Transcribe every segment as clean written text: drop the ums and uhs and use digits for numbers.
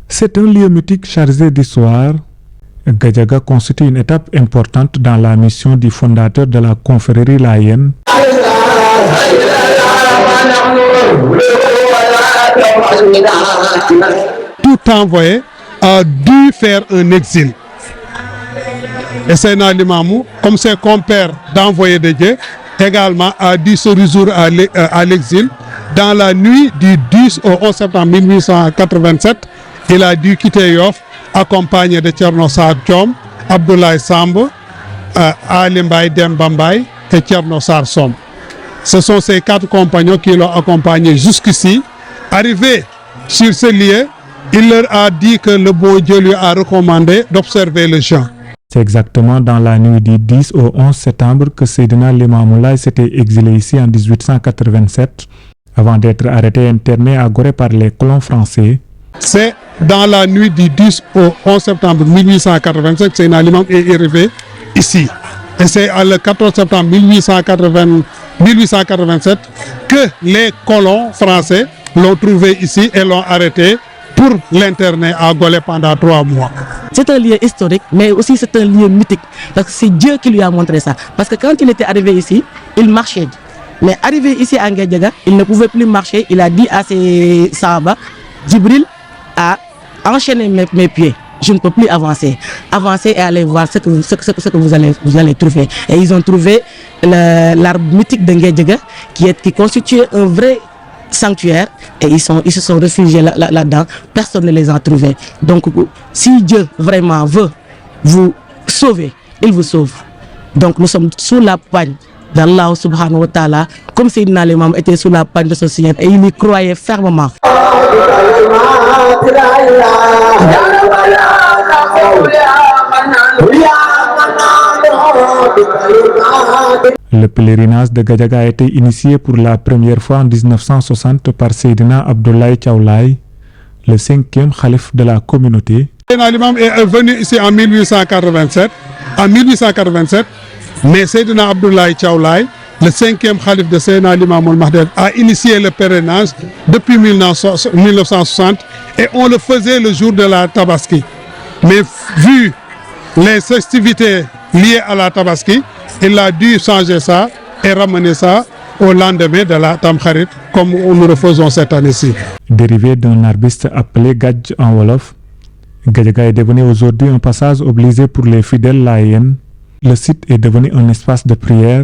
C'est un lieu mythique chargé d'histoire. Gadiaga constitue une étape importante dans la mission du fondateur de la confrérie layène. Tout envoyé a dû faire un exil. Et Seydina Limamou, comme ses compères d'envoyés de Dieu, également a dû se résoudre à l'exil. Dans la nuit du 10 au 11 septembre 1887, il a dû quitter Yoff, accompagné de Thierno Sarr Thiom, Abdoulaye Samb, Ali Mbaye Demba Mbaye et Thierno Sarr Som. Ce sont ces 4 compagnons qui l'ont accompagné jusqu'ici. Arrivé sur ce lieu, il leur a dit que le bon Dieu lui a recommandé d'observer le jeûne. C'est exactement dans la nuit du 10 au 11 septembre que Seydina Limamou Laye s'était exilé ici en 1887, avant d'être arrêté et interné à Gorée par les colons français. C'est dans la nuit du 10 au 11 septembre 1887 que Seydina Limamou est arrivé ici. Et c'est le 14 septembre 1887 que les colons français l'ont trouvé ici et l'ont arrêté pour l'interner à Golé pendant 3 mois. C'est un lieu historique, mais aussi c'est un lieu mythique, parce que c'est Dieu qui lui a montré ça. Parce que quand il était arrivé ici, il marchait. Mais arrivé ici à Ngadiaga, il ne pouvait plus marcher. Il a dit à ses sahaba, Djibril a enchaîné mes pieds. Je ne peux plus avancer. Avancez et allez voir ce que vous allez trouver. Et ils ont trouvé l'arbre mythique de Ngadiaga qui constitue un vrai sanctuaire, et ils se sont réfugiés là-dedans. Personne ne les a trouvés. Donc si Dieu vraiment veut vous sauver, il vous sauve. Donc nous sommes sous la pagne d'Allah subhanahu wa ta'ala, comme Seydina Limamou était sous la pagne de ce Seigneur, et il y croyait fermement. Le pèlerinage de Gadiaga a été initié pour la première fois en 1960 par Seydina Abdoulaye Thiaw Laye, le 5e khalife de la communauté. Seydina Limamou est venu ici en 1887. Mais Seydina Abdoulaye Thiaw Laye, le 5e khalife de Seydina Limamou Mahdi, a initié le pèlerinage depuis 1960 et on le faisait le jour de la Tabaski. Mais vu les festivités liées à la Tabaski, il a dû changer ça et ramener ça au lendemain de la Tamkharit, comme nous le faisons cette année-ci. Dérivé d'un arbuste appelé Gadj en Wolof, Gadiaga est devenu aujourd'hui un passage obligé pour les fidèles laïens. Le site est devenu un espace de prière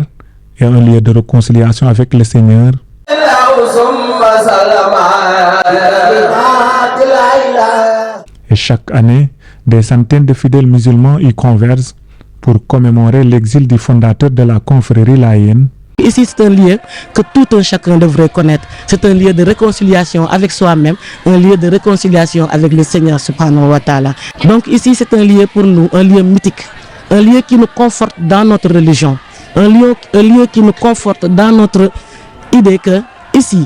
et un lieu de réconciliation avec le Seigneur. Et chaque année, des centaines de fidèles musulmans y convergent pour commémorer l'exil du fondateur de la confrérie layène. Ici, c'est un lieu que tout un chacun devrait connaître. C'est un lieu de réconciliation avec soi-même, un lieu de réconciliation avec le Seigneur subhanahu wa ta'ala. Donc ici, c'est un lieu pour nous, un lieu mythique, un lieu qui nous conforte dans notre religion, un lieu qui nous conforte dans notre idée que ici,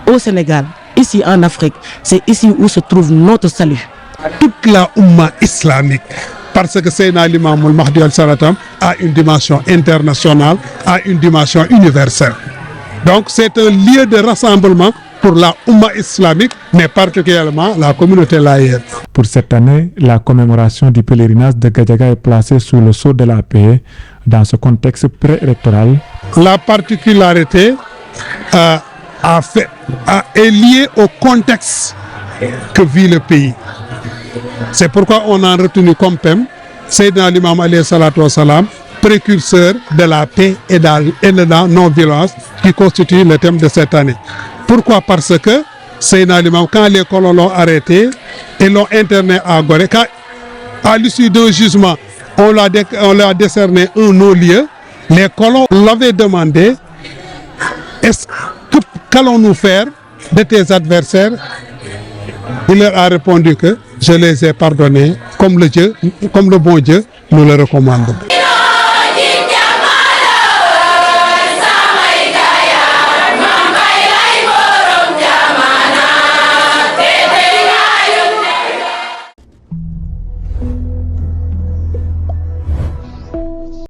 au Sénégal, ici en Afrique, c'est ici où se trouve notre salut. Toute la Oumma islamique, parce que Seydina Limamou Mahdi al-Saratam a une dimension internationale, a une dimension universelle. Donc c'est un lieu de rassemblement pour la Oumma islamique, mais particulièrement la communauté laïenne. Pour cette année, la commémoration du pèlerinage de Gadiaga est placée sous le sceau de la paix dans ce contexte préélectoral. La particularité est liée au contexte que vit le pays. C'est pourquoi on a retenu comme thème Seydina Limamou alayhi salatu wa salam, précurseur de la paix et de la non-violence, qui constitue le thème de cette année. Pourquoi? Parce que Seydina Limamou, quand les colons l'ont arrêté et l'ont interné à Gorée, à l'issue d'un jugement, on l'a décerné un non-lieu, les colons l'avaient demandé: qu'allons-nous faire de tes adversaires? Il leur a répondu que je les ai pardonnés comme le bon Dieu nous le recommande.